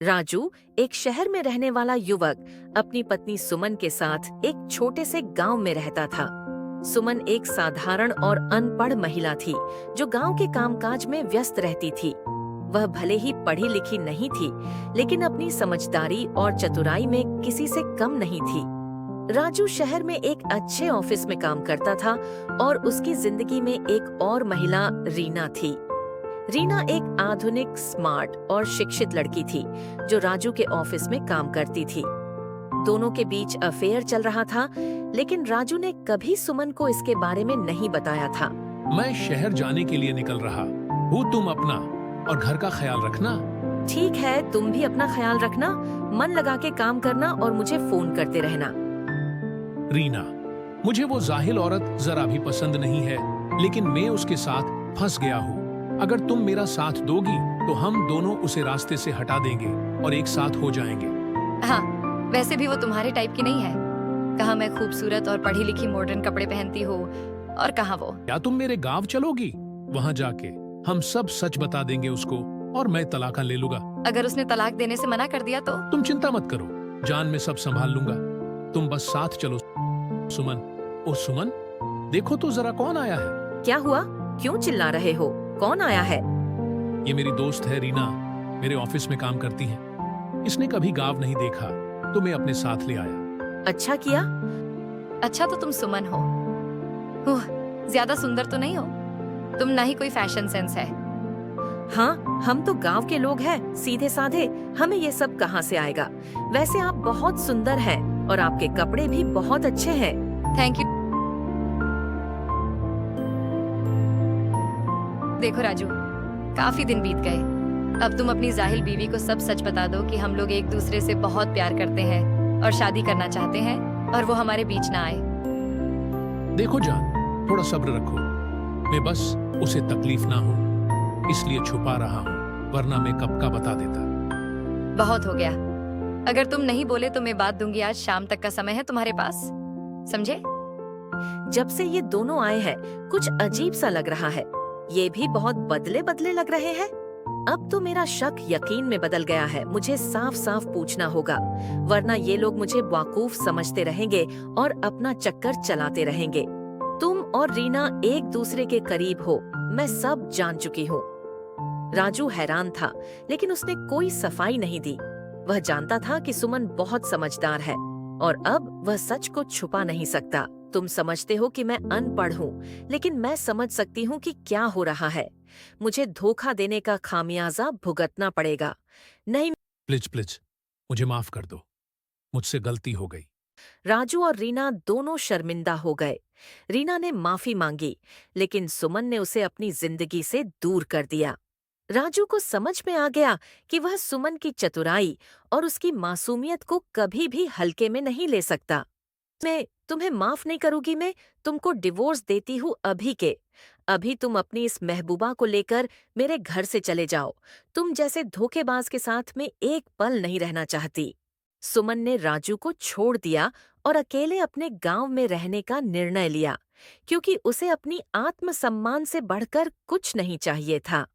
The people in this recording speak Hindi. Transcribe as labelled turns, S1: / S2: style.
S1: राजू, एक शहर में रहने वाला युवक, अपनी पत्नी सुमन के साथ एक छोटे से गांव में रहता था। सुमन एक साधारण और अनपढ़ महिला थी, जो गांव के कामकाज में व्यस्त रहती थी। वह भले ही पढ़ी लिखी नहीं थी, लेकिन अपनी समझदारी और चतुराई में किसी से कम नहीं थी। राजू शहर में एक अच्छे ऑफिस में काम करता था और उसकी जिंदगी में एक और महिला रीना थी। रीना एक आधुनिक, स्मार्ट और शिक्षित लड़की थी, जो राजू के ऑफिस में काम करती थी। दोनों के बीच अफेयर चल रहा था, लेकिन राजू ने कभी सुमन को इसके बारे में नहीं बताया था।
S2: मैं शहर जाने के लिए निकल रहा हूँ, तुम अपना और घर का ख्याल रखना।
S1: ठीक है, तुम भी अपना ख्याल रखना, मन लगा के काम करना और मुझे फोन करते रहना।
S2: रीना, मुझे वो जाहिल औरत जरा भी पसंद नहीं है, लेकिन मैं उसके साथ फंस गया हूँ। अगर तुम मेरा साथ दोगी तो हम दोनों उसे रास्ते से हटा देंगे और एक साथ हो जाएंगे।
S3: हाँ, वैसे भी वो तुम्हारे टाइप की नहीं है। कहाँ मैं खूबसूरत और पढ़ी लिखी मॉडर्न कपड़े पहनती हूँ और कहाँ वो।
S2: क्या तुम मेरे गांव चलोगी? वहाँ जाके हम सब सच बता देंगे उसको और मैं तलाक ले लूंगा।
S3: अगर उसने तलाक देने से मना कर दिया तो?
S2: तुम चिंता मत करो, जान मैं सब संभाल लूंगा। तुम बस साथ चलो। सुमन, ओ सुमन, देखो तो जरा कौन आया है।
S1: क्या हुआ? क्यों चिल्ला रहे हो? कौन आया है?
S2: ये मेरी दोस्त है रीना, मेरे ऑफिस में काम करती है। इसने कभी गांव नहीं देखा तो मैं अपने साथ ले आया।
S1: अच्छा किया।
S3: अच्छा तो तुम सुमन हो। ज्यादा सुंदर तो नहीं हो तुम, ना ही कोई फैशन सेंस है।
S1: हाँ, हम तो गांव के लोग हैं, सीधे साधे, हमें ये सब कहाँ से आएगा। वैसे आप बहुत सुंदर हैं और आपके कपड़े भी बहुत अच्छे हैं।
S3: Thank you. देखो राजू, काफी दिन बीत गए। अब तुम अपनी जाहिल बीवी को सब सच बता दो कि हम लोग एक दूसरे से बहुत प्यार करते हैं और शादी करना चाहते हैं, और वो हमारे बीच ना आए।
S2: देखो जान, थोड़ा सब्र रखो। मैं बस उसे तकलीफ ना हो इसलिए छुपा रहा हूँ, वरना मैं कब का बता देता।
S3: बहुत हो गया। अगर तुम नहीं बोले तो मैं बात दूंगी। आज शाम तक का समय है तुम्हारे पास, समझे?
S1: जब से ये दोनों आए हैं, कुछ अजीब सा लग रहा है। ये भी बहुत बदले बदले लग रहे हैं। अब तो मेरा शक यकीन में बदल गया है। मुझे साफ साफ पूछना होगा, वरना ये लोग मुझे बेवकूफ समझते रहेंगे और अपना चक्कर चलाते रहेंगे। तुम और रीना एक दूसरे के करीब हो, मैं सब जान चुकी हूँ। राजू हैरान था, लेकिन उसने कोई सफाई नहीं दी। वह जानता था कि सुमन बहुत समझदार है और अब वह सच को छुपा नहीं सकता। तुम समझते हो कि मैं अनपढ़ हूँ, लेकिन मैं समझ सकती हूँ कि क्या हो रहा है। मुझे धोखा देने का खामियाजा भुगतना पड़ेगा। नहीं।
S2: प्लीज प्लीज, मुझे माफ कर दो, मुझसे गलती हो गई।
S1: राजू और रीना दोनों शर्मिंदा हो गए। रीना ने माफी मांगी, लेकिन सुमन ने उसे अपनी जिंदगी से दूर कर दिया। राजू को समझ में आ गया कि वह सुमन की चतुराई और उसकी मासूमियत को कभी भी हल्के में नहीं ले सकता। मैं तुम्हें माफ नहीं करूंगी। मैं तुमको डिवोर्स देती हूँ अभी के अभी। तुम अपनी इस महबूबा को लेकर मेरे घर से चले जाओ। तुम जैसे धोखेबाज के साथ में एक पल नहीं रहना चाहती। सुमन ने राजू को छोड़ दिया और अकेले अपने गांव में रहने का निर्णय लिया, क्योंकि उसे अपनी आत्मसम्मान से बढ़कर कुछ नहीं चाहिए था।